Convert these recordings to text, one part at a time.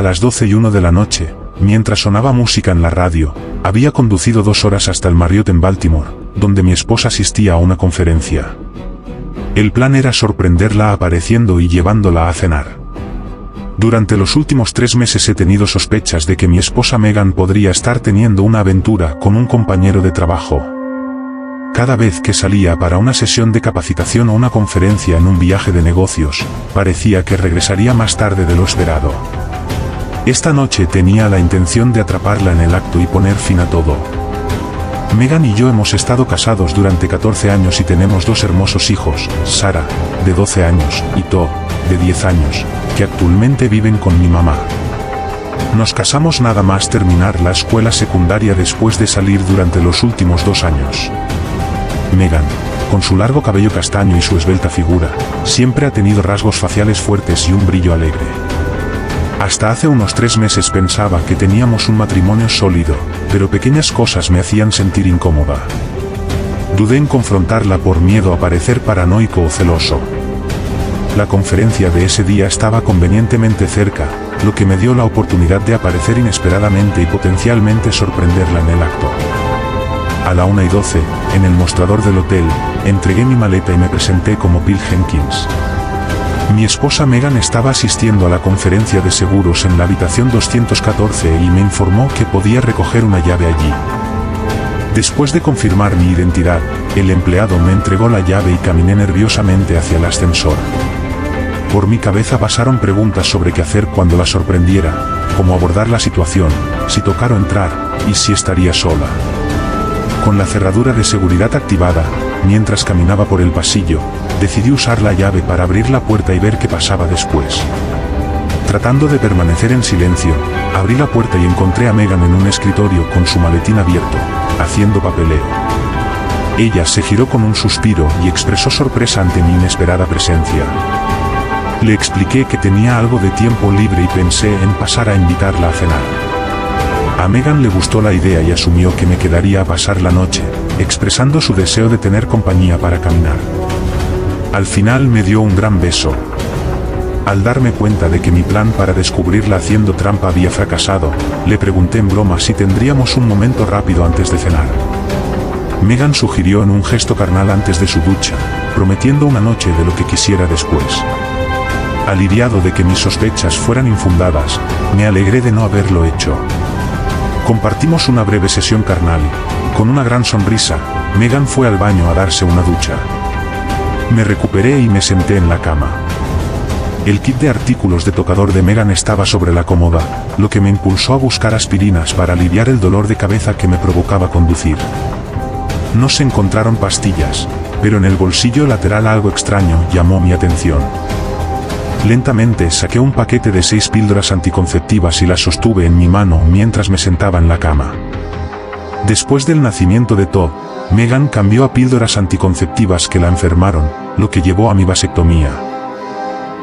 A las 12:01 de la noche, mientras sonaba música en la radio, había conducido 2 horas hasta el Marriott en Baltimore, donde mi esposa asistía a una conferencia. El plan era sorprenderla apareciendo y llevándola a cenar. Durante los últimos 3 meses he tenido sospechas de que mi esposa Megan podría estar teniendo una aventura con un compañero de trabajo. Cada vez que salía para una sesión de capacitación o una conferencia en un viaje de negocios, parecía que regresaría más tarde de lo esperado. Esta noche tenía la intención de atraparla en el acto y poner fin a todo. Megan y yo hemos estado casados durante 14 años y tenemos 2 hermosos hijos, Sarah, de 12 años, y Todd, de 10 años, que actualmente viven con mi mamá. Nos casamos nada más terminar la escuela secundaria después de salir durante los últimos 2 años. Megan, con su largo cabello castaño y su esbelta figura, siempre ha tenido rasgos faciales fuertes y un brillo alegre. Hasta hace unos 3 meses pensaba que teníamos un matrimonio sólido, pero pequeñas cosas me hacían sentir incómoda. Dudé en confrontarla por miedo a parecer paranoico o celoso. La conferencia de ese día estaba convenientemente cerca, lo que me dio la oportunidad de aparecer inesperadamente y potencialmente sorprenderla en el acto. A la 1:12, en el mostrador del hotel, entregué mi maleta y me presenté como Bill Jenkins. Mi esposa Megan estaba asistiendo a la conferencia de seguros en la habitación 214 y me informó que podía recoger una llave allí. Después de confirmar mi identidad, el empleado me entregó la llave y caminé nerviosamente hacia el ascensor. Por mi cabeza pasaron preguntas sobre qué hacer cuando la sorprendiera, cómo abordar la situación, si tocar o entrar, y si estaría sola. Con la cerradura de seguridad activada, mientras caminaba por el pasillo, decidí usar la llave para abrir la puerta y ver qué pasaba después. Tratando de permanecer en silencio, abrí la puerta y encontré a Megan en un escritorio con su maletín abierto, haciendo papeleo. Ella se giró con un suspiro y expresó sorpresa ante mi inesperada presencia. Le expliqué que tenía algo de tiempo libre y pensé en pasar a invitarla a cenar. A Megan le gustó la idea y asumió que me quedaría a pasar la noche, expresando su deseo de tener compañía para caminar. Al final me dio un gran beso. Al darme cuenta de que mi plan para descubrirla haciendo trampa había fracasado, le pregunté en broma si tendríamos un momento rápido antes de cenar. Megan sugirió en un gesto carnal antes de su ducha, prometiendo una noche de lo que quisiera después. Aliviado de que mis sospechas fueran infundadas, me alegré de no haberlo hecho. Compartimos una breve sesión carnal. Con una gran sonrisa, Megan fue al baño a darse una ducha. Me recuperé y me senté en la cama. El kit de artículos de tocador de Megan estaba sobre la cómoda, lo que me impulsó a buscar aspirinas para aliviar el dolor de cabeza que me provocaba conducir. No se encontraron pastillas, pero en el bolsillo lateral algo extraño llamó mi atención. Lentamente saqué un paquete de 6 píldoras anticonceptivas y las sostuve en mi mano mientras me sentaba en la cama. Después del nacimiento de Todd, Megan cambió a píldoras anticonceptivas que la enfermaron, lo que llevó a mi vasectomía.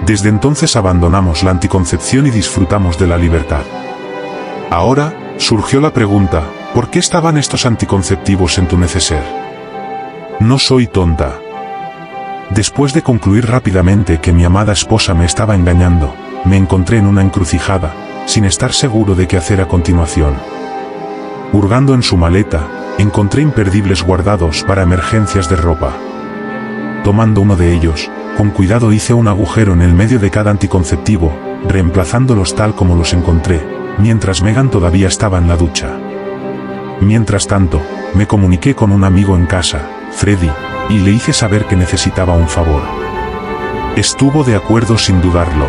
Desde entonces abandonamos la anticoncepción y disfrutamos de la libertad. Ahora, surgió la pregunta, ¿por qué estaban estos anticonceptivos en tu neceser? No soy tonta. Después de concluir rápidamente que mi amada esposa me estaba engañando, me encontré en una encrucijada, sin estar seguro de qué hacer a continuación. Hurgando en su maleta, encontré imperdibles guardados para emergencias de ropa. Tomando uno de ellos, con cuidado hice un agujero en el medio de cada anticonceptivo, reemplazándolos tal como los encontré, mientras Megan todavía estaba en la ducha. Mientras tanto, me comuniqué con un amigo en casa, Freddy, y le hice saber que necesitaba un favor. Estuvo de acuerdo sin dudarlo.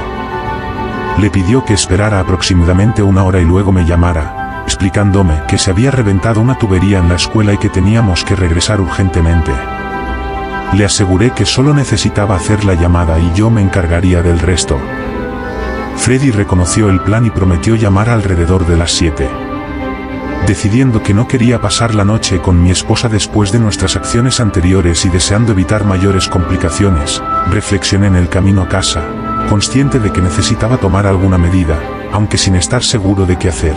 Le pidió que esperara aproximadamente 1 hora y luego me llamara, explicándome que se había reventado una tubería en la escuela y que teníamos que regresar urgentemente. Le aseguré que solo necesitaba hacer la llamada y yo me encargaría del resto. Freddy reconoció el plan y prometió llamar alrededor de las 7. Decidiendo que no quería pasar la noche con mi esposa después de nuestras acciones anteriores y deseando evitar mayores complicaciones, reflexioné en el camino a casa, consciente de que necesitaba tomar alguna medida, aunque sin estar seguro de qué hacer.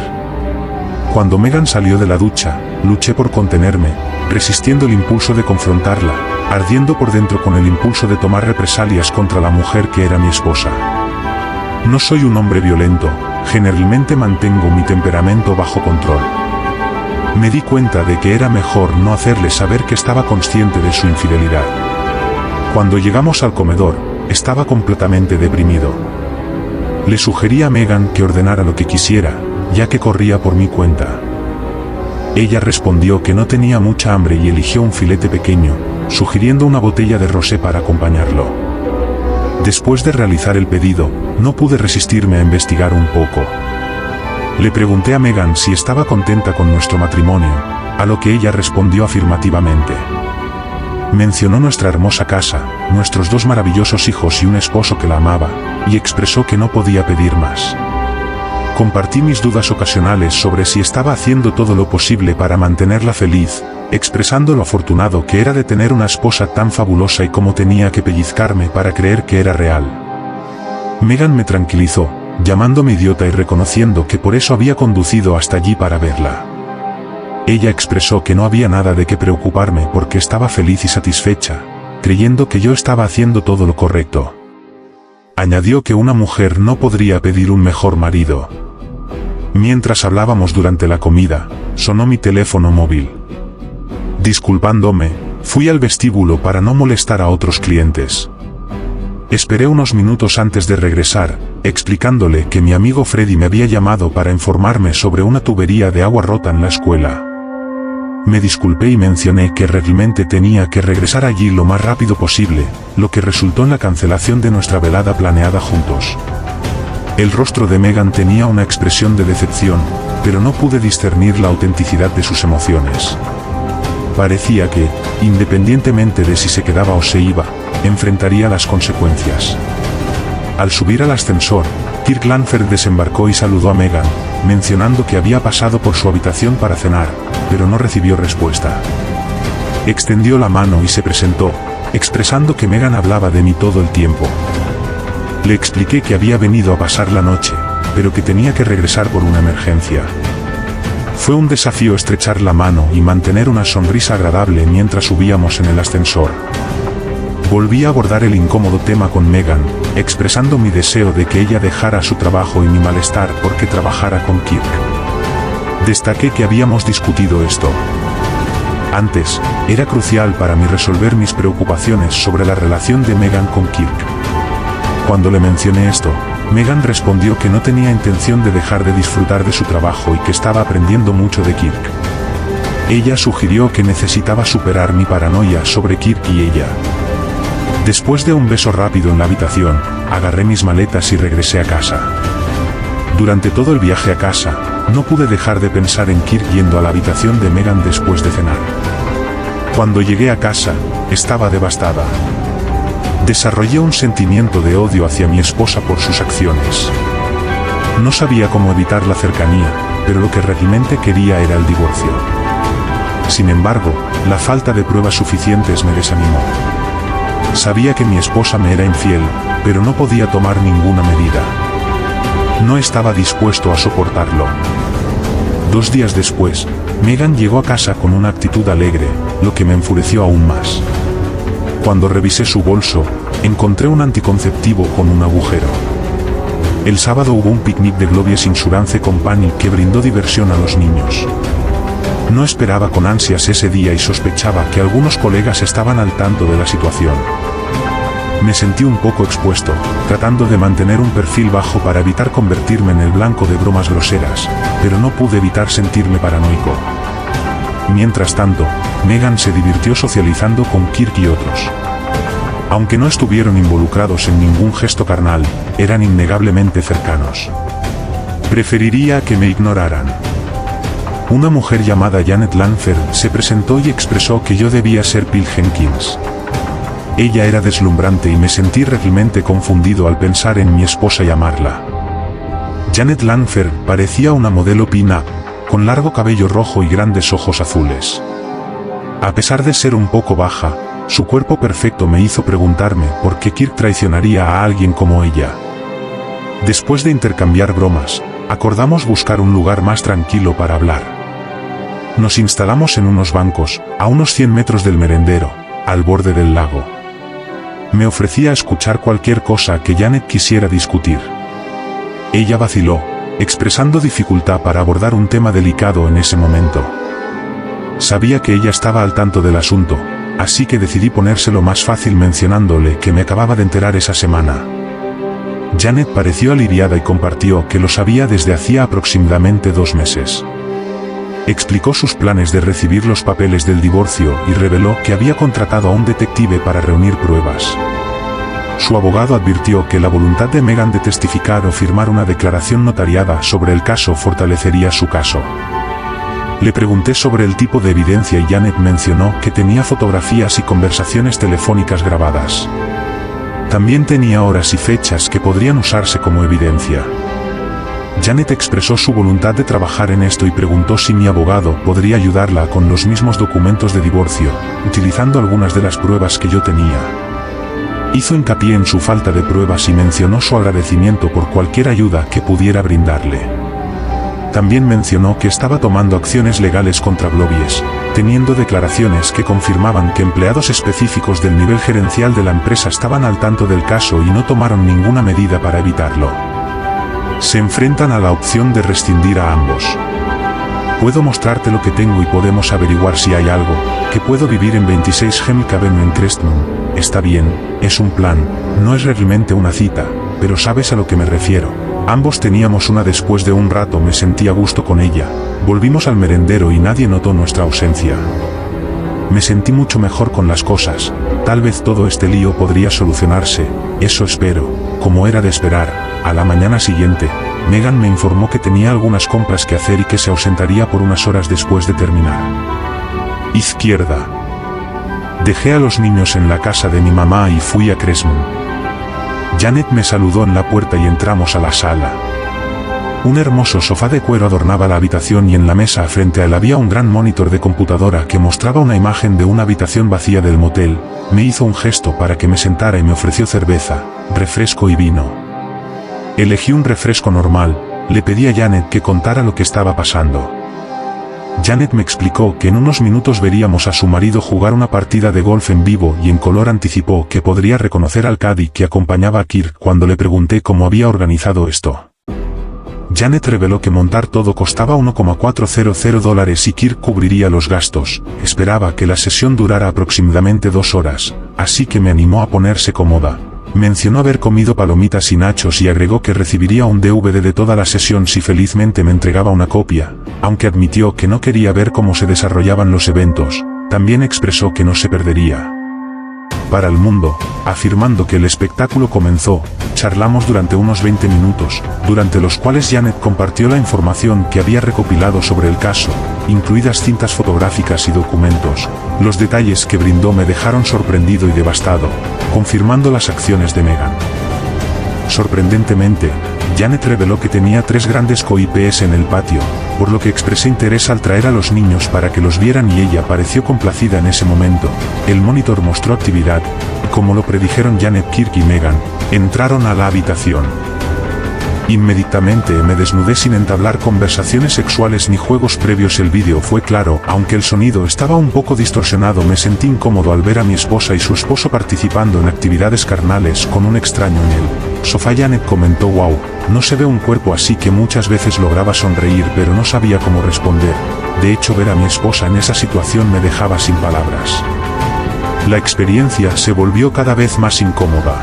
Cuando Megan salió de la ducha, luché por contenerme, resistiendo el impulso de confrontarla, ardiendo por dentro con el impulso de tomar represalias contra la mujer que era mi esposa. No soy un hombre violento, generalmente mantengo mi temperamento bajo control. Me di cuenta de que era mejor no hacerle saber que estaba consciente de su infidelidad. Cuando llegamos al comedor, estaba completamente deprimido. Le sugerí a Megan que ordenara lo que quisiera, ya que corría por mi cuenta. Ella respondió que no tenía mucha hambre y eligió un filete pequeño, sugiriendo una botella de rosé para acompañarlo. Después de realizar el pedido, no pude resistirme a investigar un poco. Le pregunté a Megan si estaba contenta con nuestro matrimonio, a lo que ella respondió afirmativamente. Mencionó nuestra hermosa casa, nuestros 2 maravillosos hijos y un esposo que la amaba, y expresó que no podía pedir más. Compartí mis dudas ocasionales sobre si estaba haciendo todo lo posible para mantenerla feliz, expresando lo afortunado que era de tener una esposa tan fabulosa y cómo tenía que pellizcarme para creer que era real. Megan me tranquilizó, llamándome idiota y reconociendo que por eso había conducido hasta allí para verla. Ella expresó que no había nada de qué preocuparme porque estaba feliz y satisfecha, creyendo que yo estaba haciendo todo lo correcto. Añadió que una mujer no podría pedir un mejor marido. Mientras hablábamos durante la comida, sonó mi teléfono móvil. Disculpándome, fui al vestíbulo para no molestar a otros clientes. Esperé unos minutos antes de regresar, explicándole que mi amigo Freddy me había llamado para informarme sobre una tubería de agua rota en la escuela. Me disculpé y mencioné que realmente tenía que regresar allí lo más rápido posible, lo que resultó en la cancelación de nuestra velada planeada juntos. El rostro de Megan tenía una expresión de decepción, pero no pude discernir la autenticidad de sus emociones. Parecía que, independientemente de si se quedaba o se iba, enfrentaría las consecuencias. Al subir al ascensor, Kirk Langford desembarcó y saludó a Megan, mencionando que había pasado por su habitación para cenar, pero no recibió respuesta. Extendió la mano y se presentó, expresando que Megan hablaba de mí todo el tiempo. Le expliqué que había venido a pasar la noche, pero que tenía que regresar por una emergencia. Fue un desafío estrechar la mano y mantener una sonrisa agradable mientras subíamos en el ascensor. Volví a abordar el incómodo tema con Megan, expresando mi deseo de que ella dejara su trabajo y mi malestar porque trabajara con Kirk. Destaqué que habíamos discutido esto. Antes, era crucial para mí resolver mis preocupaciones sobre la relación de Megan con Kirk. Cuando le mencioné esto, Megan respondió que no tenía intención de dejar de disfrutar de su trabajo y que estaba aprendiendo mucho de Kirk. Ella sugirió que necesitaba superar mi paranoia sobre Kirk y ella. Después de un beso rápido en la habitación, agarré mis maletas y regresé a casa. Durante todo el viaje a casa, no pude dejar de pensar en Kirk yendo a la habitación de Megan después de cenar. Cuando llegué a casa, estaba devastada. Desarrollé un sentimiento de odio hacia mi esposa por sus acciones. No sabía cómo evitar la cercanía, pero lo que realmente quería era el divorcio. Sin embargo, la falta de pruebas suficientes me desanimó. Sabía que mi esposa me era infiel, pero no podía tomar ninguna medida. No estaba dispuesto a soportarlo. 2 días después, Megan llegó a casa con una actitud alegre, lo que me enfureció aún más. Cuando revisé su bolso, encontré un anticonceptivo con un agujero. El sábado hubo un picnic de Globies Insurance Company que brindó diversión a los niños. No esperaba con ansias ese día y sospechaba que algunos colegas estaban al tanto de la situación. Me sentí un poco expuesto, tratando de mantener un perfil bajo para evitar convertirme en el blanco de bromas groseras, pero no pude evitar sentirme paranoico. Mientras tanto, Megan se divirtió socializando con Kirk y otros. Aunque no estuvieron involucrados en ningún gesto carnal, eran innegablemente cercanos. Preferiría que me ignoraran. Una mujer llamada Janet Langford se presentó y expresó que yo debía ser Bill Jenkins. Ella era deslumbrante y me sentí realmente confundido al pensar en mi esposa y amarla. Janet Langford parecía una modelo pin-up, con largo cabello rojo y grandes ojos azules. A pesar de ser un poco baja, su cuerpo perfecto me hizo preguntarme por qué Kirk traicionaría a alguien como ella. Después de intercambiar bromas, acordamos buscar un lugar más tranquilo para hablar. Nos instalamos en unos bancos, a unos 100 metros del merendero, al borde del lago. Me ofrecía escuchar cualquier cosa que Janet quisiera discutir. Ella vaciló, expresando dificultad para abordar un tema delicado en ese momento. Sabía que ella estaba al tanto del asunto, así que decidí ponérselo más fácil mencionándole que me acababa de enterar esa semana. Janet pareció aliviada y compartió que lo sabía desde hacía aproximadamente 2 meses. Explicó sus planes de recibir los papeles del divorcio y reveló que había contratado a un detective para reunir pruebas. Su abogado advirtió que la voluntad de Meghan de testificar o firmar una declaración notariada sobre el caso fortalecería su caso. Le pregunté sobre el tipo de evidencia y Janet mencionó que tenía fotografías y conversaciones telefónicas grabadas. También tenía horas y fechas que podrían usarse como evidencia. Janet expresó su voluntad de trabajar en esto y preguntó si mi abogado podría ayudarla con los mismos documentos de divorcio, utilizando algunas de las pruebas que yo tenía. Hizo hincapié en su falta de pruebas y mencionó su agradecimiento por cualquier ayuda que pudiera brindarle. También mencionó que estaba tomando acciones legales contra Blobies, teniendo declaraciones que confirmaban que empleados específicos del nivel gerencial de la empresa estaban al tanto del caso y no tomaron ninguna medida para evitarlo. Se enfrentan a la opción de rescindir a ambos. Puedo mostrarte lo que tengo y podemos averiguar si hay algo, que puedo vivir en 26 Hemlock Avenue en Crestmont. Está bien, es un plan, no es realmente una cita, pero sabes a lo que me refiero. Ambos teníamos una. Después de un rato me sentí a gusto con ella, volvimos al merendero y nadie notó nuestra ausencia. Me sentí mucho mejor con las cosas, tal vez todo este lío podría solucionarse, eso espero. Como era de esperar, a la mañana siguiente, Meghan me informó que tenía algunas compras que hacer y que se ausentaría por unas horas después de terminar. Izquierda. Dejé a los niños en la casa de mi mamá y fui a Crestmont. Janet me saludó en la puerta y entramos a la sala. Un hermoso sofá de cuero adornaba la habitación y en la mesa frente a él había un gran monitor de computadora que mostraba una imagen de una habitación vacía del motel. Me hizo un gesto para que me sentara y me ofreció cerveza, refresco y vino. Elegí un refresco normal, le pedí a Janet que contara lo que estaba pasando. Janet me explicó que en unos minutos veríamos a su marido jugar una partida de golf en vivo y en color anticipó que podría reconocer al caddy que acompañaba a Kirk cuando le pregunté cómo había organizado esto. Janet reveló que montar todo costaba $1,400 y Kirk cubriría los gastos. Esperaba que la sesión durara aproximadamente 2 horas, así que me animó a ponerse cómoda. Mencionó haber comido palomitas y nachos y agregó que recibiría un DVD de toda la sesión si felizmente me entregaba una copia, aunque admitió que no quería ver cómo se desarrollaban los eventos. También expresó que no se perdería para el mundo, afirmando que el espectáculo comenzó. Charlamos durante unos 20 minutos, durante los cuales Janet compartió la información que había recopilado sobre el caso, incluidas cintas fotográficas y documentos. Los detalles que brindó me dejaron sorprendido y devastado, confirmando las acciones de Meghan. Sorprendentemente, Janet reveló que tenía 3 grandes coipes en el patio, por lo que expresé interés al traer a los niños para que los vieran y ella pareció complacida en ese momento. El monitor mostró actividad, y como lo predijeron Janet, Kirk y Meghan, entraron a la habitación. Inmediatamente me desnudé sin entablar conversaciones sexuales ni juegos previos. El vídeo fue claro, aunque el sonido estaba un poco distorsionado. Me sentí incómodo al ver a mi esposa y su esposo participando en actividades carnales con un extraño en el sofá. Janet comentó: "Wow, no se ve un cuerpo así", que muchas veces lograba sonreír pero no sabía cómo responder. De hecho, ver a mi esposa en esa situación me dejaba sin palabras. La experiencia se volvió cada vez más incómoda.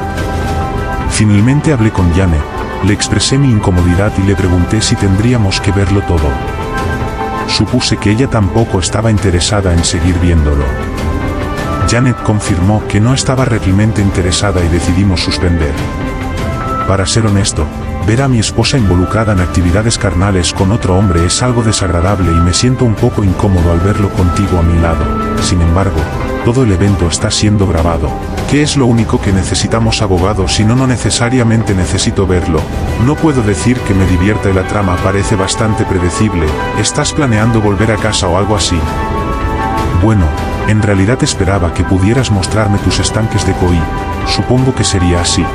Finalmente hablé con Janet. Le expresé mi incomodidad y le pregunté si tendríamos que verlo todo. Supuse que ella tampoco estaba interesada en seguir viéndolo. Janet confirmó que no estaba realmente interesada y decidimos suspender. Para ser honesto, ver a mi esposa involucrada en actividades carnales con otro hombre es algo desagradable y me siento un poco incómodo al verlo contigo a mi lado. Sin embargo, todo el evento está siendo grabado. ¿Qué es lo único que necesitamos, abogado? Si no necesariamente necesito verlo. No puedo decir que me divierta y la trama parece bastante predecible. ¿Estás planeando volver a casa o algo así? Bueno, en realidad esperaba que pudieras mostrarme tus estanques de koi. Supongo que sería así.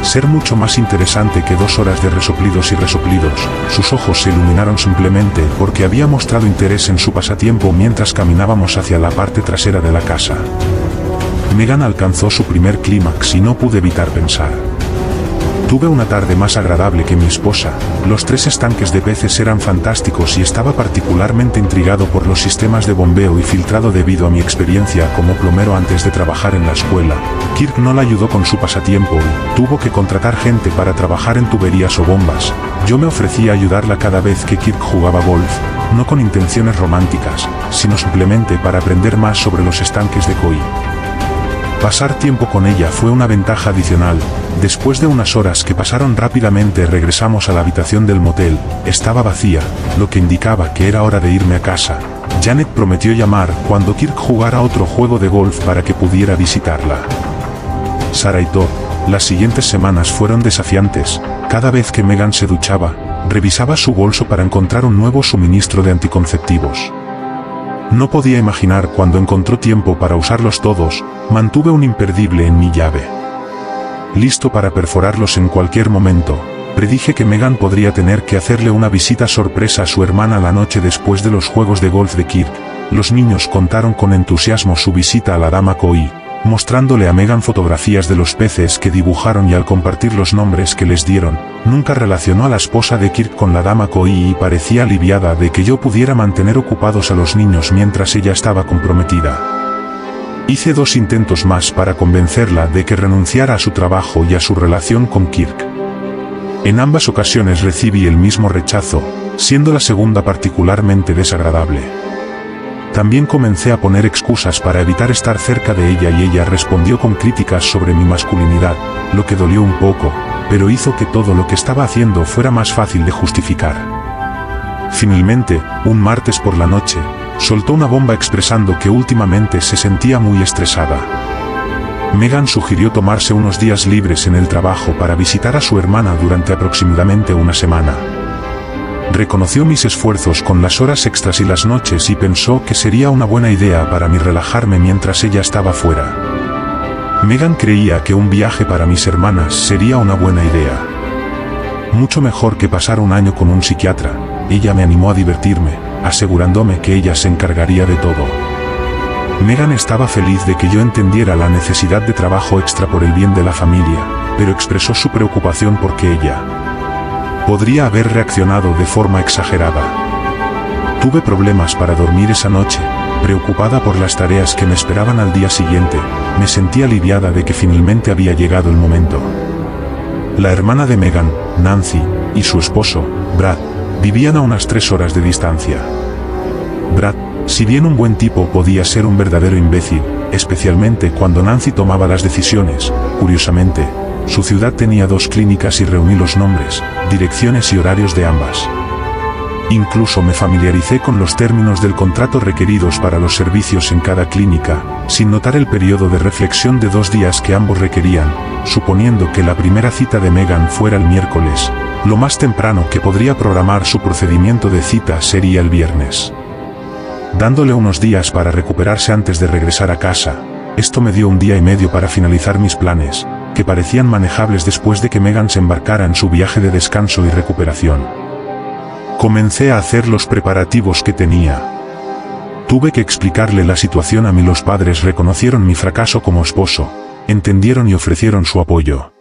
Ser mucho más interesante que 2 horas de resoplidos y resoplidos. Sus ojos se iluminaron simplemente porque había mostrado interés en su pasatiempo mientras caminábamos hacia la parte trasera de la casa. Meghan alcanzó su primer clímax y no pude evitar pensar: Tuve una tarde más agradable que mi esposa. Los 3 estanques de peces eran fantásticos y estaba particularmente intrigado por los sistemas de bombeo y filtrado debido a mi experiencia como plomero antes de trabajar en la escuela. Kirk no la ayudó con su pasatiempo y tuvo que contratar gente para trabajar en tuberías o bombas. Yo me ofrecía a ayudarla cada vez que Kirk jugaba golf, no con intenciones románticas, sino simplemente para aprender más sobre los estanques de koi. Pasar tiempo con ella fue una ventaja adicional. Después de unas horas que pasaron rápidamente regresamos a la habitación del motel. Estaba vacía, lo que indicaba que era hora de irme a casa. Janet prometió llamar cuando Kirk jugara otro juego de golf para que pudiera visitarla. Sarah y Todd, las siguientes semanas fueron desafiantes. Cada vez que Megan se duchaba, revisaba su bolso para encontrar un nuevo suministro de anticonceptivos. No podía imaginar cuándo encontró tiempo para usarlos todos. Mantuve un imperdible en mi llave, listo para perforarlos en cualquier momento. Predije que Megan podría tener que hacerle una visita sorpresa a su hermana la noche después de los juegos de golf de Kirk. Los niños contaron con entusiasmo su visita a la dama koi, mostrándole a Megan fotografías de los peces que dibujaron y al compartir los nombres que les dieron, nunca relacionó a la esposa de Kirk con la dama koi y parecía aliviada de que yo pudiera mantener ocupados a los niños mientras ella estaba comprometida. Hice 2 intentos más para convencerla de que renunciara a su trabajo y a su relación con Kirk. En ambas ocasiones recibí el mismo rechazo, siendo la segunda particularmente desagradable. También comencé a poner excusas para evitar estar cerca de ella y ella respondió con críticas sobre mi masculinidad, lo que dolió un poco, pero hizo que todo lo que estaba haciendo fuera más fácil de justificar. Finalmente, un martes por la noche, soltó una bomba expresando que últimamente se sentía muy estresada. Megan sugirió tomarse unos días libres en el trabajo para visitar a su hermana durante aproximadamente una semana. Reconoció mis esfuerzos con las horas extras y las noches y pensó que sería una buena idea para mí relajarme mientras ella estaba fuera. Megan creía que un viaje para mis hermanas sería una buena idea. Mucho mejor que pasar un año con un psiquiatra. Ella me animó a divertirme, asegurándome que ella se encargaría de todo. Megan estaba feliz de que yo entendiera la necesidad de trabajo extra por el bien de la familia, pero expresó su preocupación porque ella podría haber reaccionado de forma exagerada. Tuve problemas para dormir esa noche, preocupada por las tareas que me esperaban al día siguiente. Me sentí aliviada de que finalmente había llegado el momento. La hermana de Megan, Nancy, y su esposo, Brad, vivían a unas 3 horas de distancia. Brad, si bien un buen tipo, podía ser un verdadero imbécil, especialmente cuando Nancy tomaba las decisiones. Curiosamente, su ciudad tenía 2 clínicas y reuní los nombres, direcciones y horarios de ambas. Incluso me familiaricé con los términos del contrato requeridos para los servicios en cada clínica, sin notar el periodo de reflexión de 2 días que ambos requerían, suponiendo que la primera cita de Megan fuera el miércoles. Lo más temprano que podría programar su procedimiento de cita sería el viernes. Dándole unos días para recuperarse antes de regresar a casa, esto me dio 1 día y medio para finalizar mis planes, que parecían manejables después de que Megan se embarcara en su viaje de descanso y recuperación. Comencé a hacer los preparativos que tenía. Tuve que explicarle la situación a mí. Los padres reconocieron mi fracaso como esposo, entendieron y ofrecieron su apoyo.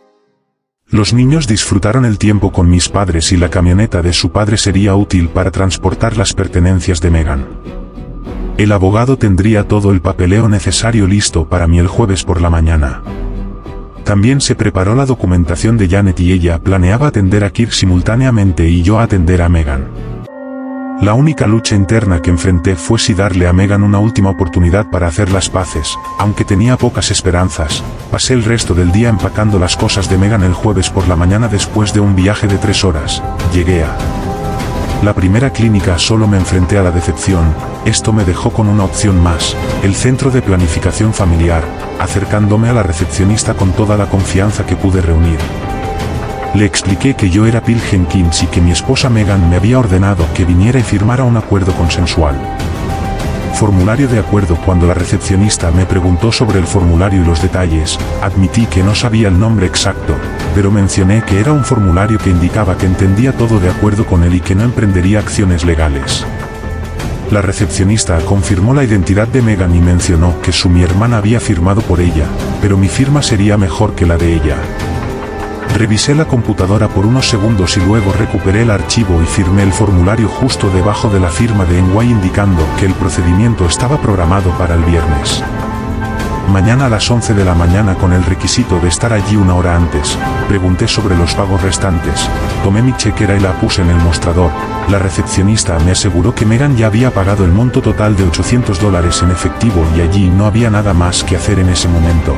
Los niños disfrutaron el tiempo con mis padres y la camioneta de su padre sería útil para transportar las pertenencias de Megan. El abogado tendría todo el papeleo necesario listo para mí el jueves por la mañana. También se preparó la documentación de Janet y ella planeaba atender a Kirk simultáneamente y yo atender a Megan. La única lucha interna que enfrenté fue si darle a Megan una última oportunidad para hacer las paces. Aunque tenía pocas esperanzas, pasé el resto del día empacando las cosas de Megan. El jueves por la mañana, después de un viaje de 3 horas, llegué a la primera clínica. Solo me enfrenté a la decepción. Esto me dejó con una opción más, el centro de planificación familiar, acercándome a la recepcionista con toda la confianza que pude reunir. Le expliqué que yo era Bill Jenkins y que mi esposa Megan me había ordenado que viniera y firmara un acuerdo consensual. Formulario de acuerdo. Cuando la recepcionista me preguntó sobre el formulario y los detalles, admití que no sabía el nombre exacto, pero mencioné que era un formulario que indicaba que entendía todo de acuerdo con él y que no emprendería acciones legales. La recepcionista confirmó la identidad de Megan y mencionó que mi hermana había firmado por ella, pero mi firma sería mejor que la de ella. Revisé la computadora por unos segundos y luego recuperé el archivo y firmé el formulario justo debajo de la firma de NY indicando que el procedimiento estaba programado para el viernes. Mañana a las 11 de la mañana con el requisito de estar allí una hora antes. Pregunté sobre los pagos restantes. Tomé mi chequera y la puse en el mostrador. La recepcionista me aseguró que Megan ya había pagado el monto total de $800 en efectivo y allí no había nada más que hacer en ese momento.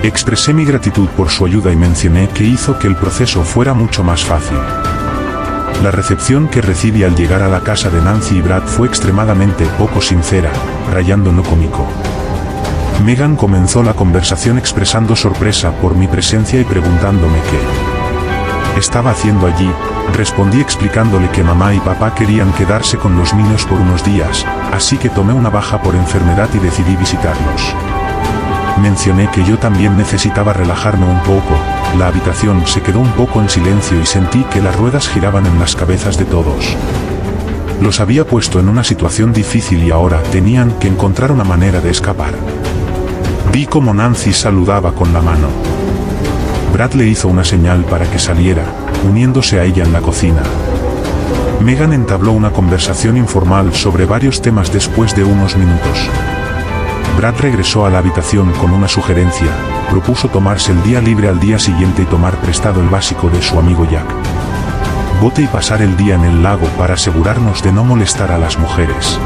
Expresé mi gratitud por su ayuda y mencioné que hizo que el proceso fuera mucho más fácil. La recepción que recibí al llegar a la casa de Nancy y Brad fue extremadamente poco sincera, rayando en lo cómico. Megan comenzó la conversación expresando sorpresa por mi presencia y preguntándome qué estaba haciendo allí. Respondí explicándole que mamá y papá querían quedarse con los niños por unos días, así que tomé una baja por enfermedad y decidí visitarlos. Mencioné que yo también necesitaba relajarme un poco. La habitación se quedó un poco en silencio y sentí que las ruedas giraban en las cabezas de todos. Los había puesto en una situación difícil y ahora tenían que encontrar una manera de escapar. Vi cómo Nancy saludaba con la mano. Brad le hizo una señal para que saliera, uniéndose a ella en la cocina. Megan entabló una conversación informal sobre varios temas después de unos minutos. Brad regresó a la habitación con una sugerencia. Propuso tomarse el día libre al día siguiente y tomar prestado el básico de su amigo Jack. Bote y pasar el día en el lago para asegurarnos de no molestar a las mujeres.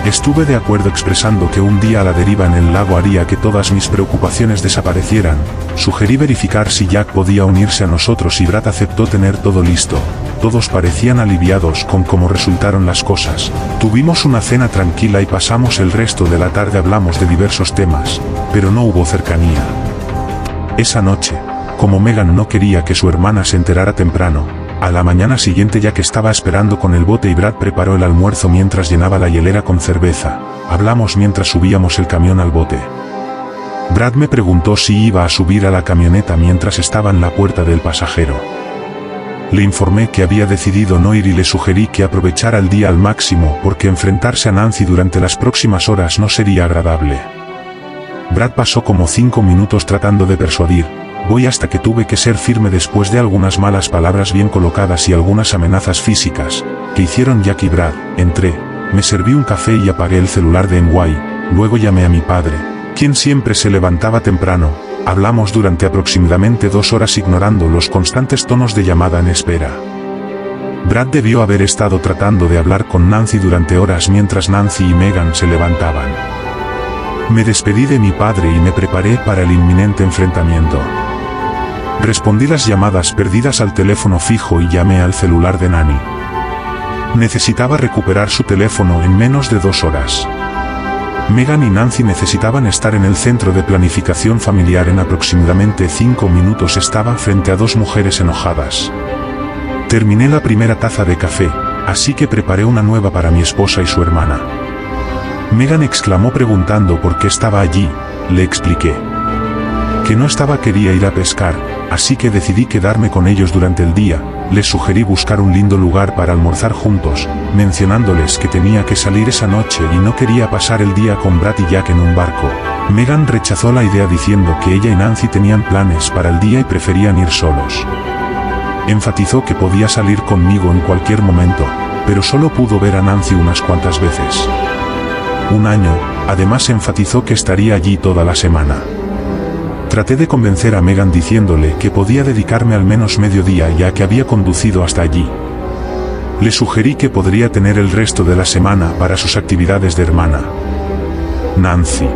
Estuve de acuerdo expresando que un día a la deriva en el lago haría que todas mis preocupaciones desaparecieran. Sugerí verificar si Jack podía unirse a nosotros y Brad aceptó tener todo listo. Todos parecían aliviados con cómo resultaron las cosas. Tuvimos una cena tranquila y pasamos el resto de la tarde hablamos de diversos temas, pero no hubo cercanía. Esa noche, como Megan no quería que su hermana se enterara temprano, a la mañana siguiente Jack estaba esperando con el bote y Brad preparó el almuerzo mientras llenaba la hielera con cerveza. Hablamos mientras subíamos el camión al bote. Brad me preguntó si iba a subir a la camioneta mientras estaba en la puerta del pasajero. Le informé que había decidido no ir y le sugerí que aprovechara el día al máximo porque enfrentarse a Nancy durante las próximas horas no sería agradable. Brad pasó como 5 minutos tratando de persuadir. Voy hasta que tuve que ser firme después de algunas malas palabras bien colocadas y algunas amenazas físicas, que hicieron Jack y Brad. Entré, me serví un café y apagué el celular de NY, luego llamé a mi padre, quien siempre se levantaba temprano. Hablamos durante aproximadamente 2 horas ignorando los constantes tonos de llamada en espera. Brad debió haber estado tratando de hablar con Nancy durante horas mientras Nancy y Megan se levantaban. Me despedí de mi padre y me preparé para el inminente enfrentamiento. Respondí las llamadas perdidas al teléfono fijo y llamé al celular de Nanny. Necesitaba recuperar su teléfono en menos de 2 horas. Megan y Nancy necesitaban estar en el centro de planificación familiar en aproximadamente 5 minutos. Estaba frente a 2 mujeres enojadas. Terminé la primera taza de café, así que preparé una nueva para mi esposa y su hermana. Megan exclamó preguntando por qué estaba allí. Le expliqué que no quería ir a pescar, así que decidí quedarme con ellos durante el día. Les sugerí buscar un lindo lugar para almorzar juntos, mencionándoles que tenía que salir esa noche y no quería pasar el día con Brad y Jack en un barco. Megan rechazó la idea diciendo que ella y Nancy tenían planes para el día y preferían ir solos. Enfatizó que podía salir conmigo en cualquier momento, pero solo pudo ver a Nancy unas cuantas veces. Un año, además enfatizó que estaría allí toda la semana. Traté de convencer a Megan diciéndole que podía dedicarme al menos medio día ya que había conducido hasta allí. Le sugerí que podría tener el resto de la semana para sus actividades de hermana. Nancy.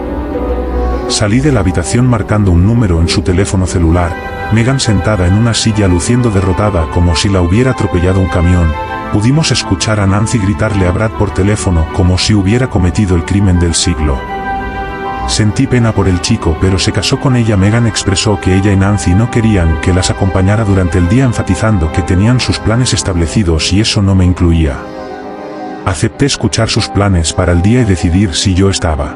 Salí de la habitación marcando un número en su teléfono celular. Megan sentada en una silla luciendo derrotada como si la hubiera atropellado un camión. Pudimos escuchar a Nancy gritarle a Brad por teléfono como si hubiera cometido el crimen del siglo. Sentí pena por el chico, pero se casó con ella. Megan expresó que ella y Nancy no querían que las acompañara durante el día, enfatizando que tenían sus planes establecidos y eso no me incluía. Acepté escuchar sus planes para el día y decidir si yo estaba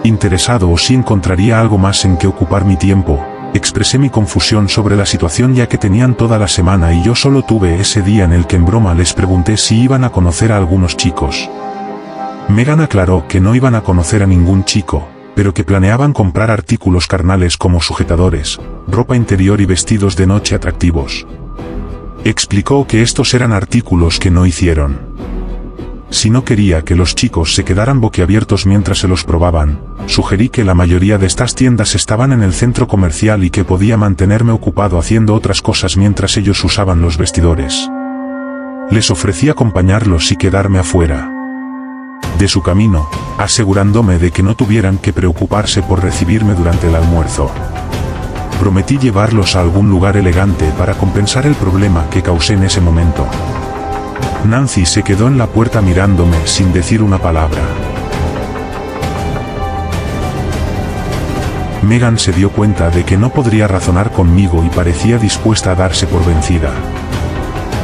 interesado o si encontraría algo más en que ocupar mi tiempo. Expresé mi confusión sobre la situación ya que tenían toda la semana y yo solo tuve ese día en el que en broma les pregunté si iban a conocer a algunos chicos. Megan aclaró que no iban a conocer a ningún chico, pero que planeaban comprar artículos carnales como sujetadores, ropa interior y vestidos de noche atractivos. Explicó que estos eran artículos que no hicieron. Si no quería que los chicos se quedaran boquiabiertos mientras se los probaban, sugerí que la mayoría de estas tiendas estaban en el centro comercial y que podía mantenerme ocupado haciendo otras cosas mientras ellos usaban los vestidores. Les ofrecí acompañarlos y quedarme afuera de su camino, asegurándome de que no tuvieran que preocuparse por recibirme durante el almuerzo. Prometí llevarlos a algún lugar elegante para compensar el problema que causé en ese momento. Nancy se quedó en la puerta mirándome sin decir una palabra. Megan se dio cuenta de que no podría razonar conmigo y parecía dispuesta a darse por vencida.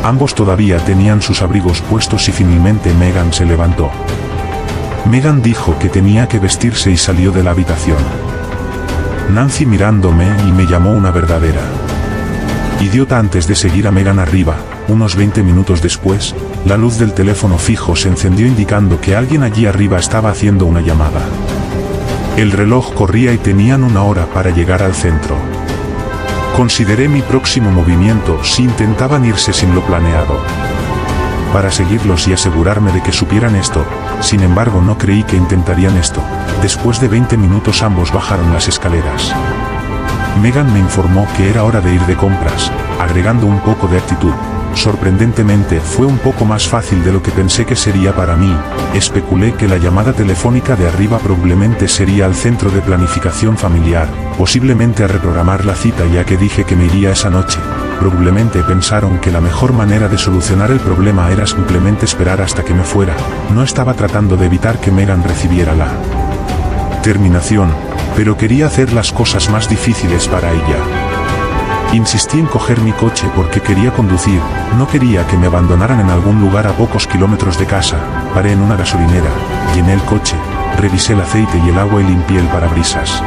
Ambos todavía tenían sus abrigos puestos y finalmente Megan se levantó. Megan dijo que tenía que vestirse y salió de la habitación. Nancy mirándome y me llamó una verdadera idiota antes de seguir a Megan arriba. Unos 20 minutos después, la luz del teléfono fijo se encendió indicando que alguien allí arriba estaba haciendo una llamada. El reloj corría y tenían 1 hora para llegar al centro. Consideré mi próximo movimiento si intentaban irse sin lo planeado, para seguirlos y asegurarme de que supieran esto. Sin embargo, no creí que intentarían esto. Después de 20 minutos ambos bajaron las escaleras. Megan me informó que era hora de ir de compras, agregando un poco de actitud. Sorprendentemente fue un poco más fácil de lo que pensé que sería para mí. Especulé que la llamada telefónica de arriba probablemente sería al centro de planificación familiar, posiblemente a reprogramar la cita, ya que dije que me iría esa noche. Probablemente pensaron que la mejor manera de solucionar el problema era simplemente esperar hasta que me fuera. No estaba tratando de evitar que Megan recibiera la terminación, pero quería hacer las cosas más difíciles para ella. Insistí en coger mi coche porque quería conducir, no quería que me abandonaran en algún lugar a pocos kilómetros de casa. Paré en una gasolinera, llené el coche, revisé el aceite y el agua y limpié el parabrisas.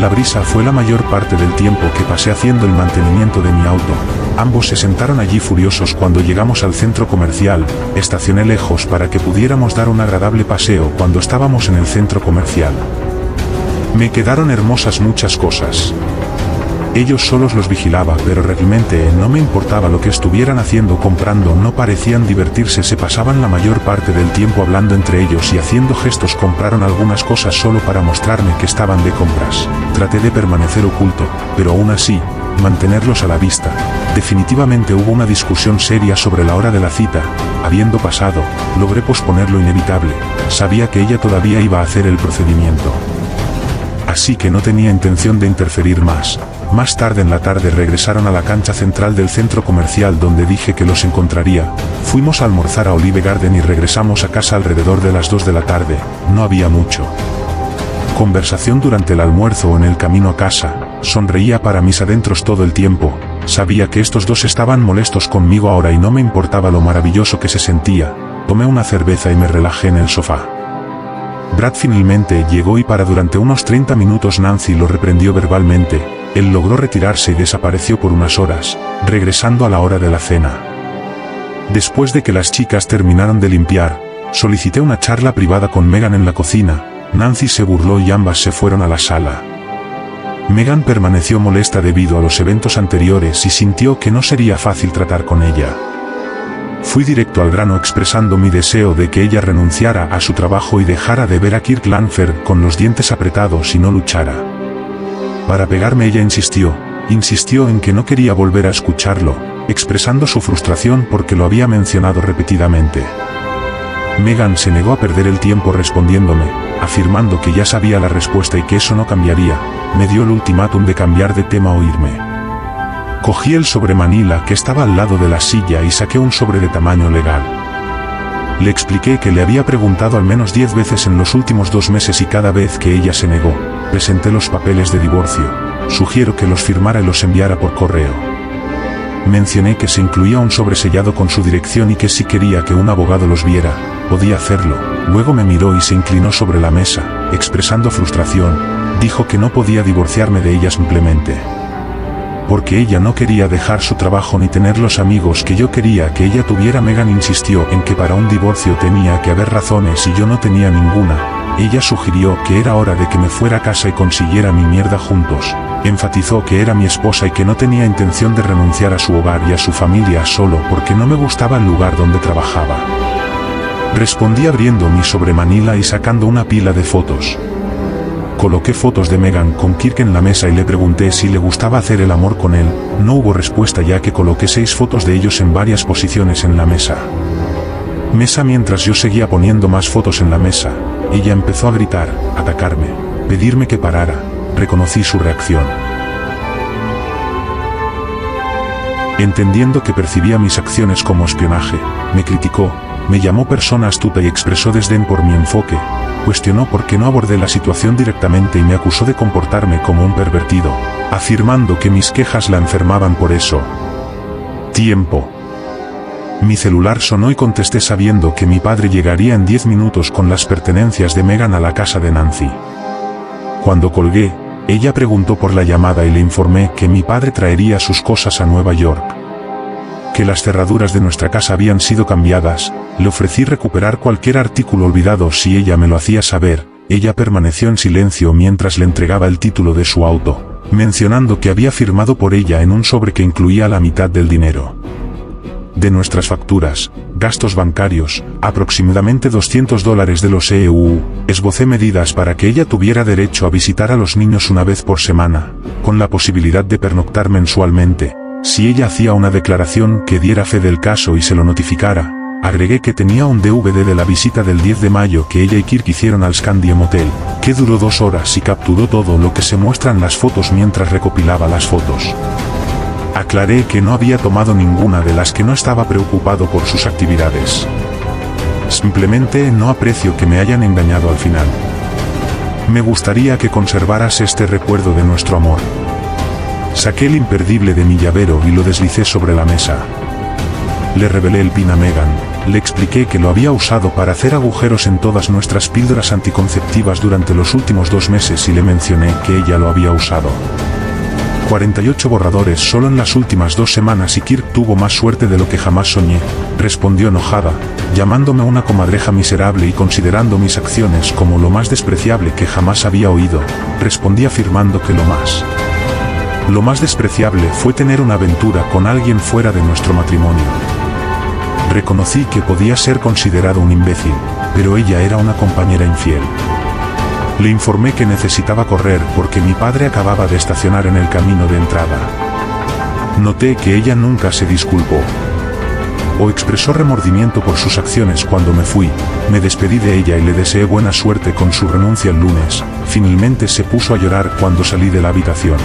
La brisa fue la mayor parte del tiempo que pasé haciendo el mantenimiento de mi auto. Ambos se sentaron allí furiosos cuando llegamos al centro comercial. Estacioné lejos para que pudiéramos dar un agradable paseo cuando estábamos en el centro comercial. Me quedaron hermosas muchas cosas. Ellos solos los vigilaba, pero realmente no me importaba lo que estuvieran haciendo comprando. No parecían divertirse, se pasaban la mayor parte del tiempo hablando entre ellos y haciendo gestos. Compraron algunas cosas solo para mostrarme que estaban de compras. Traté de permanecer oculto, pero aún así, mantenerlos a la vista. Definitivamente hubo una discusión seria sobre la hora de la cita. Habiendo pasado, logré posponer lo inevitable. Sabía que ella todavía iba a hacer el procedimiento, así que no tenía intención de interferir más. Más tarde en la tarde regresaron a la cancha central del centro comercial donde dije que los encontraría. Fuimos a almorzar a Olive Garden y regresamos a casa alrededor de las 2 de la tarde. No había mucho conversación durante el almuerzo o en el camino a casa. Sonreía para mis adentros todo el tiempo. Sabía que estos dos estaban molestos conmigo ahora y no me importaba lo maravilloso que se sentía. Tomé una cerveza y me relajé en el sofá. Brad finalmente llegó y durante unos 30 minutos Nancy lo reprendió verbalmente. Él logró retirarse y desapareció por unas horas, regresando a la hora de la cena. Después de que las chicas terminaron de limpiar, solicité una charla privada con Megan en la cocina. Nancy se burló y ambas se fueron a la sala. Megan permaneció molesta debido a los eventos anteriores y sintió que no sería fácil tratar con ella. Fui directo al grano expresando mi deseo de que ella renunciara a su trabajo y dejara de ver a Kirk Langford con los dientes apretados y no luchara. Para pegarme ella insistió en que no quería volver a escucharlo, expresando su frustración porque lo había mencionado repetidamente. Megan se negó a perder el tiempo respondiéndome, afirmando que ya sabía la respuesta y que eso no cambiaría. Me dio el ultimátum de cambiar de tema o irme. Cogí el sobre manila que estaba al lado de la silla y saqué un sobre de tamaño legal. Le expliqué que le había preguntado al menos 10 veces en los últimos 2 meses y cada vez que ella se negó, presenté los papeles de divorcio. Sugiero que los firmara y los enviara por correo. Mencioné que se incluía un sobre sellado con su dirección y que si quería que un abogado los viera, podía hacerlo. Luego me miró y se inclinó sobre la mesa, expresando frustración. Dijo que no podía divorciarme de ella simplemente porque ella no quería dejar su trabajo ni tener los amigos que yo quería que ella tuviera. Megan insistió en que para un divorcio tenía que haber razones y yo no tenía ninguna. ella sugirió que era hora de que me fuera a casa y consiguiera mi mierda juntos. Enfatizó que era mi esposa y que no tenía intención de renunciar a su hogar y a su familia solo porque no me gustaba el lugar donde trabajaba. Respondí abriendo mi sobremanila y sacando una pila de fotos. Coloqué fotos de Megan con Kirk en la mesa y le pregunté si le gustaba hacer el amor con él. No hubo respuesta ya que coloqué 6 fotos de ellos en varias posiciones en la mesa. Mientras yo seguía poniendo más fotos en la mesa, ella empezó a gritar, atacarme, pedirme que parara. Reconocí su reacción. Entendiendo que percibía mis acciones como espionaje, me criticó, me llamó persona astuta y expresó desdén por mi enfoque. Cuestionó por qué no abordé la situación directamente y me acusó de comportarme como un pervertido, afirmando que mis quejas la enfermaban por eso. Tiempo. Mi celular sonó y contesté sabiendo que mi padre llegaría en 10 minutos con las pertenencias de Megan a la casa de Nancy. Cuando colgué, ella preguntó por la llamada y le informé que mi padre traería sus cosas a Nueva York. Que las cerraduras de nuestra casa habían sido cambiadas, le ofrecí recuperar cualquier artículo olvidado si ella me lo hacía saber. Ella permaneció en silencio mientras le entregaba el título de su auto, mencionando que había firmado por ella en un sobre que incluía la mitad del dinero de nuestras facturas, gastos bancarios, aproximadamente $200 de los EU. Esbocé medidas para que ella tuviera derecho a visitar a los niños una vez por semana, con la posibilidad de pernoctar mensualmente, si ella hacía una declaración que diera fe del caso y se lo notificara. Agregué que tenía un DVD de la visita del 10 de mayo que ella y Kirk hicieron al Scandia Motel, que duró 2 horas y capturó todo lo que se muestra en las fotos mientras recopilaba las fotos. Aclaré que no había tomado ninguna de las que no estaba preocupado por sus actividades. Simplemente no aprecio que me hayan engañado al final. Me gustaría que conservaras este recuerdo de nuestro amor. Saqué el imperdible de mi llavero y lo deslicé sobre la mesa. Le revelé el pin a Megan, le expliqué que lo había usado para hacer agujeros en todas nuestras píldoras anticonceptivas durante los últimos 2 meses y le mencioné que ella lo había usado. 48 borradores solo en las últimas 2 semanas y Kirk tuvo más suerte de lo que jamás soñé, respondió enojada, llamándome una comadreja miserable y considerando mis acciones como lo más despreciable que jamás había oído. Respondí afirmando que lo más despreciable fue tener una aventura con alguien fuera de nuestro matrimonio. Reconocí que podía ser considerado un imbécil, pero ella era una compañera infiel. Le informé que necesitaba correr porque mi padre acababa de estacionar en el camino de entrada. Noté que ella nunca se disculpó o expresó remordimiento por sus acciones cuando me fui. Me despedí de ella y le deseé buena suerte con su renuncia el lunes. Finalmente se puso a llorar cuando salí de la habitación.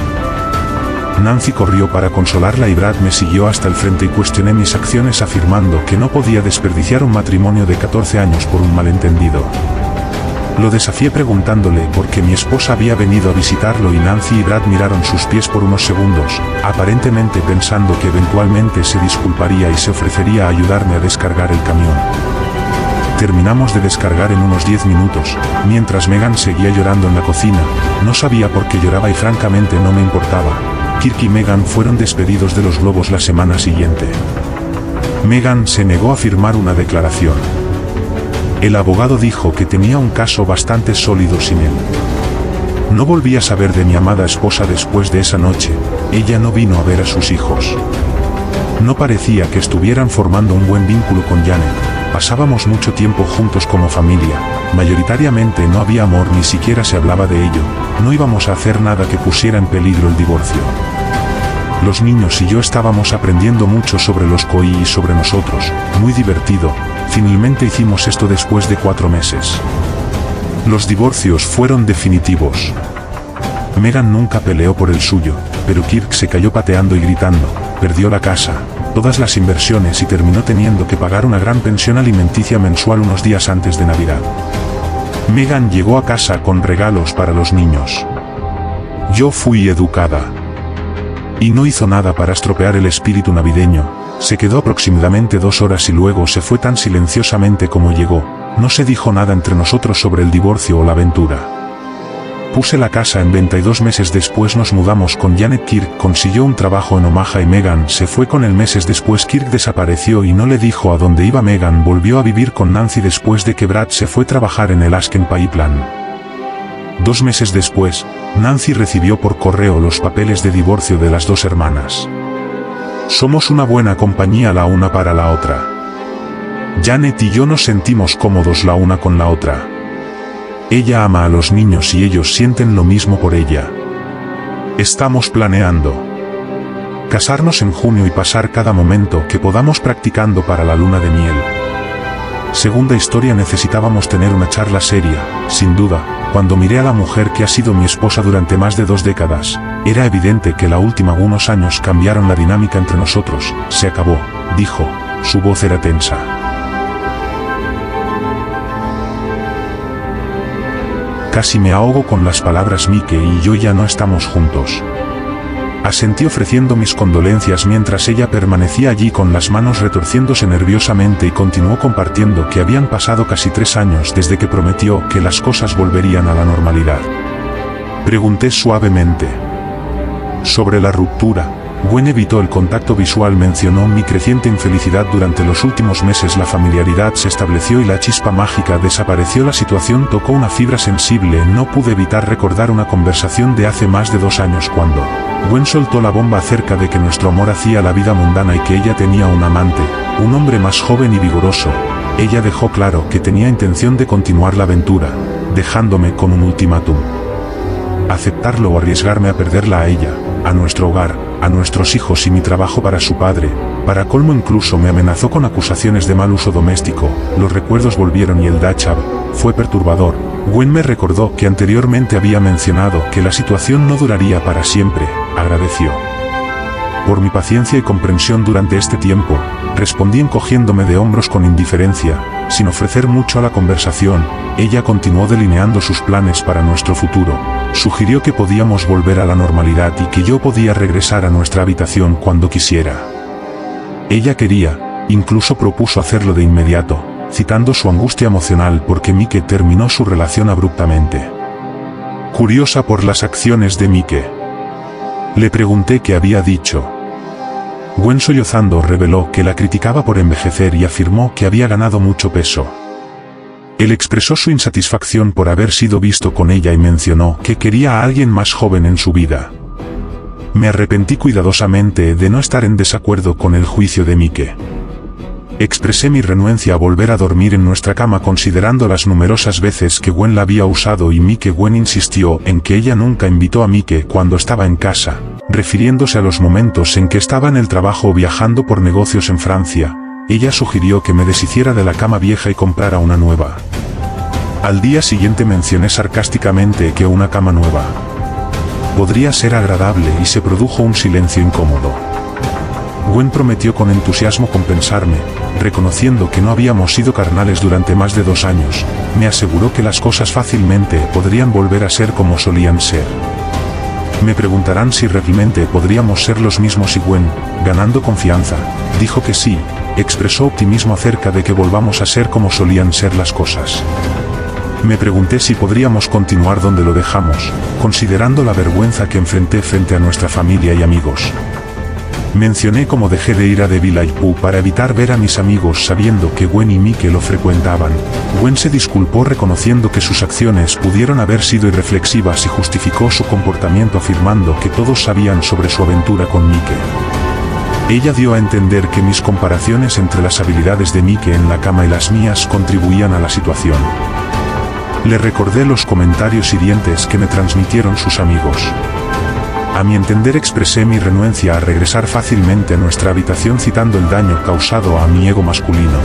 Nancy corrió para consolarla y Brad me siguió hasta el frente y cuestioné mis acciones afirmando que no podía desperdiciar un matrimonio de 14 años por un malentendido. Lo desafié preguntándole por qué mi esposa había venido a visitarlo y Nancy y Brad miraron sus pies por unos segundos, aparentemente pensando que eventualmente se disculparía y se ofrecería a ayudarme a descargar el camión. Terminamos de descargar en unos 10 minutos, mientras Megan seguía llorando en la cocina. No sabía por qué lloraba y francamente no me importaba. Kirk y Megan fueron despedidos de los Globos la semana siguiente. Megan se negó a firmar una declaración. El abogado dijo que tenía un caso bastante sólido sin él. No volví a saber de mi amada esposa después de esa noche. Ella no vino a ver a sus hijos. No parecía que estuvieran formando un buen vínculo con Janet. Pasábamos mucho tiempo juntos como familia. Mayoritariamente no había amor, ni siquiera se hablaba de ello. No íbamos a hacer nada que pusiera en peligro el divorcio. Los niños y yo estábamos aprendiendo mucho sobre los COI y sobre nosotros. Muy divertido. Finalmente hicimos esto después de 4 meses. Los divorcios fueron definitivos. Megan nunca peleó por el suyo, pero Kirk se cayó pateando y gritando, perdió la casa, todas las inversiones y terminó teniendo que pagar una gran pensión alimenticia mensual unos días antes de Navidad. Megan llegó a casa con regalos para los niños. Yo fui educada. Y no hizo nada para estropear el espíritu navideño. Se quedó aproximadamente 2 horas y luego se fue tan silenciosamente como llegó. No se dijo nada entre nosotros sobre el divorcio o la aventura. Puse la casa en venta y 2 meses después nos mudamos con Janet. Kirk consiguió un trabajo en Omaha y Megan se fue con él. Meses después Kirk desapareció y no le dijo a dónde iba. Megan volvió a vivir con Nancy después de que Brad se fue a trabajar en el Asken Pipeline. 2 meses después, Nancy recibió por correo los papeles de divorcio de las 2 hermanas. Somos una buena compañía la una para la otra. Janet y yo nos sentimos cómodos la una con la otra. Ella ama a los niños y ellos sienten lo mismo por ella. Estamos planeando casarnos en junio y pasar cada momento que podamos practicando para la luna de miel. Segunda historia. Necesitábamos tener una charla seria, sin duda. Cuando miré a la mujer que ha sido mi esposa durante más de 2 décadas, era evidente que la última unos años cambiaron la dinámica entre nosotros. Se acabó, dijo. Su voz era tensa. Casi me ahogo con las palabras. Mike y yo ya no estamos juntos. Asentí ofreciendo mis condolencias mientras ella permanecía allí con las manos retorciéndose nerviosamente y continuó compartiendo que habían pasado casi 3 años desde que prometió que las cosas volverían a la normalidad. Pregunté suavemente sobre la ruptura. Gwen evitó el contacto visual. Mencionó mi creciente infelicidad durante los últimos meses. La familiaridad se estableció y la chispa mágica desapareció. La situación tocó una fibra sensible. No pude evitar recordar una conversación de hace más de 2 años cuando Gwen soltó la bomba acerca de que nuestro amor hacía la vida mundana y que ella tenía un amante, un hombre más joven y vigoroso. Ella dejó claro que tenía intención de continuar la aventura, dejándome con un ultimátum: aceptarlo o arriesgarme a perderla a ella, a nuestro hogar, a nuestros hijos y mi trabajo para su padre. Para colmo incluso me amenazó con acusaciones de mal uso doméstico. Los recuerdos volvieron y el Dachab fue perturbador. Gwen me recordó que anteriormente había mencionado que la situación no duraría para siempre. Agradeció por mi paciencia y comprensión durante este tiempo. Respondí encogiéndome de hombros con indiferencia, sin ofrecer mucho a la conversación. Ella continuó delineando sus planes para nuestro futuro. Sugirió que podíamos volver a la normalidad y que yo podía regresar a nuestra habitación cuando quisiera. Ella quería, incluso propuso hacerlo de inmediato, citando su angustia emocional porque Mike terminó su relación abruptamente. Curiosa por las acciones de Mike, le pregunté qué había dicho. Gwen, sollozando, reveló que la criticaba por envejecer y afirmó que había ganado mucho peso. Él expresó su insatisfacción por haber sido visto con ella y mencionó que quería a alguien más joven en su vida. Me arrepentí cuidadosamente de no estar en desacuerdo con el juicio de Mike. Expresé mi renuencia a volver a dormir en nuestra cama considerando las numerosas veces que Gwen la había usado y Mike. Gwen insistió en que ella nunca invitó a Mike cuando estaba en casa, refiriéndose a los momentos en que estaba en el trabajo o viajando por negocios en Francia. Ella sugirió que me deshiciera de la cama vieja y comprara una nueva. Al día siguiente mencioné sarcásticamente que una cama nueva podría ser agradable y se produjo un silencio incómodo. Gwen prometió con entusiasmo compensarme, reconociendo que no habíamos sido carnales durante más de 2 años. Me aseguró que las cosas fácilmente podrían volver a ser como solían ser. Me preguntarán si realmente podríamos ser los mismos y Gwen, ganando confianza, dijo que sí. Expresó optimismo acerca de que volvamos a ser como solían ser las cosas. Me pregunté si podríamos continuar donde lo dejamos, considerando la vergüenza que enfrenté frente a nuestra familia y amigos. Mencioné cómo dejé de ir a The Village Pub para evitar ver a mis amigos sabiendo que Gwen y Mike lo frecuentaban. Gwen se disculpó reconociendo que sus acciones pudieron haber sido irreflexivas y justificó su comportamiento afirmando que todos sabían sobre su aventura con Mike. Ella dio a entender que mis comparaciones entre las habilidades de Mike en la cama y las mías contribuían a la situación. Le recordé los comentarios hirientes que me transmitieron sus amigos. A mi entender expresé mi renuencia a regresar fácilmente a nuestra habitación citando el daño causado a mi ego masculino.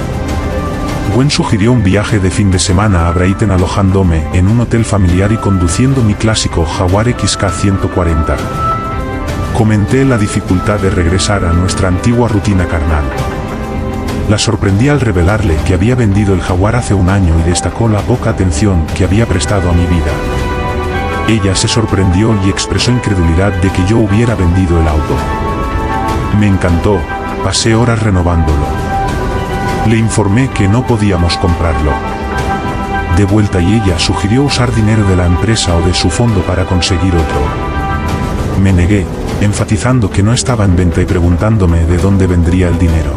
Gwen sugirió un viaje de fin de semana a Brighton alojándome en un hotel familiar y conduciendo mi clásico Jaguar XK140. Comenté la dificultad de regresar a nuestra antigua rutina carnal. La sorprendí al revelarle que había vendido el Jaguar hace 1 año y destacó la poca atención que había prestado a mi vida. Ella se sorprendió y expresó incredulidad de que yo hubiera vendido el auto. Me encantó, pasé horas renovándolo. Le informé que no podíamos comprarlo. de vuelta y ella sugirió usar dinero de la empresa o de su fondo para conseguir otro. Me negué, enfatizando que no estaba en venta y preguntándome de dónde vendría el dinero.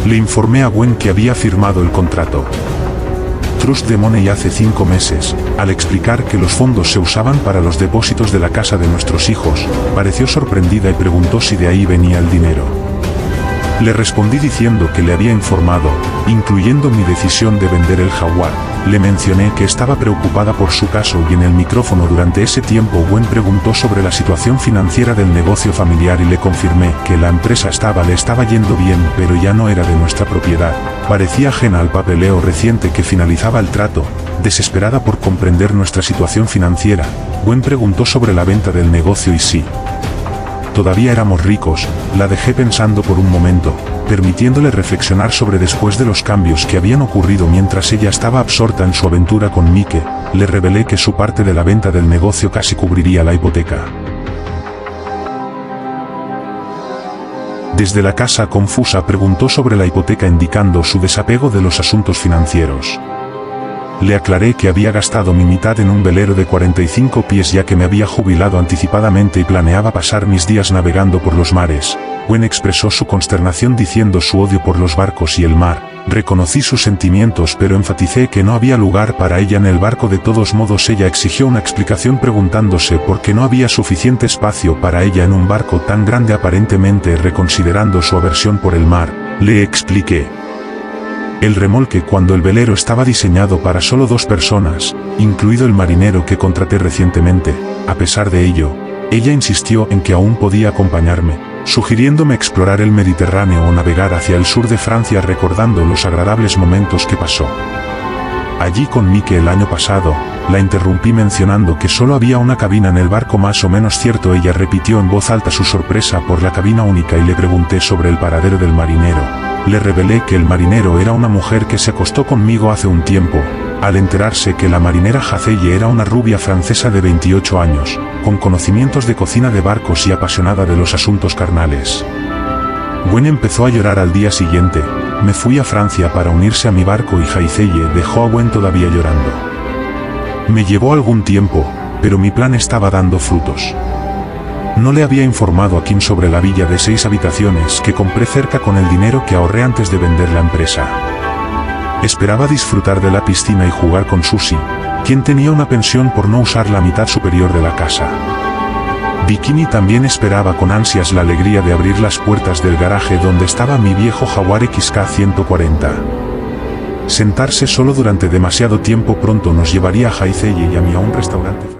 Le informé a Gwen que había firmado el contrato Trust the Money hace 5 meses. Al explicar que los fondos se usaban para los depósitos de la casa de nuestros hijos, pareció sorprendida y preguntó si de ahí venía el dinero. Le respondí diciendo que le había informado, incluyendo mi decisión de vender el Jaguar. Le mencioné que estaba preocupada por su caso y en el micrófono durante ese tiempo Gwen preguntó sobre la situación financiera del negocio familiar y le confirmé que la empresa le estaba yendo bien pero ya no era de nuestra propiedad. Parecía ajena al papeleo reciente que finalizaba el trato. Desesperada por comprender nuestra situación financiera, Gwen preguntó sobre la venta del negocio y si todavía éramos ricos. La dejé pensando por un momento, permitiéndole reflexionar sobre después de los cambios que habían ocurrido mientras ella estaba absorta en su aventura con Mike. Le revelé que su parte de la venta del negocio casi cubriría la hipoteca. Desde la casa confusa preguntó sobre la hipoteca indicando su desapego de los asuntos financieros. Le aclaré que había gastado mi mitad en un velero de 45 pies ya que me había jubilado anticipadamente y planeaba pasar mis días navegando por los mares. Gwen expresó su consternación diciendo su odio por los barcos y el mar. Reconocí sus sentimientos pero enfaticé que no había lugar para ella en el barco. De todos modos ella exigió una explicación preguntándose por qué no había suficiente espacio para ella en un barco tan grande. Aparentemente reconsiderando su aversión por el mar, le expliqué el remolque cuando el velero estaba diseñado para solo 2 personas, incluido el marinero que contraté recientemente. A pesar de ello, ella insistió en que aún podía acompañarme, sugiriéndome explorar el Mediterráneo o navegar hacia el sur de Francia recordando los agradables momentos que pasó allí con Mike el año pasado. La interrumpí mencionando que solo había una cabina en el barco. Más o menos cierto. Ella repitió en voz alta su sorpresa por la cabina única y le pregunté sobre el paradero del marinero. Le revelé que el marinero era una mujer que se acostó conmigo hace un tiempo, al enterarse que la marinera Jacelle era una rubia francesa de 28 años, con conocimientos de cocina de barcos y apasionada de los asuntos carnales. Gwen empezó a llorar al día siguiente. Me fui a Francia para unirse a mi barco y Jacelle dejó a Gwen todavía llorando. Me llevó algún tiempo, pero mi plan estaba dando frutos. No le había informado a Kim sobre la villa de 6 habitaciones que compré cerca con el dinero que ahorré antes de vender la empresa. Esperaba disfrutar de la piscina y jugar con Susie, quien tenía una pensión por no usar la mitad superior de la casa. Bikini también esperaba con ansias la alegría de abrir las puertas del garaje donde estaba mi viejo Jaguar XK140. Sentarse solo durante demasiado tiempo pronto nos llevaría a Jacelle y a mí a un restaurante.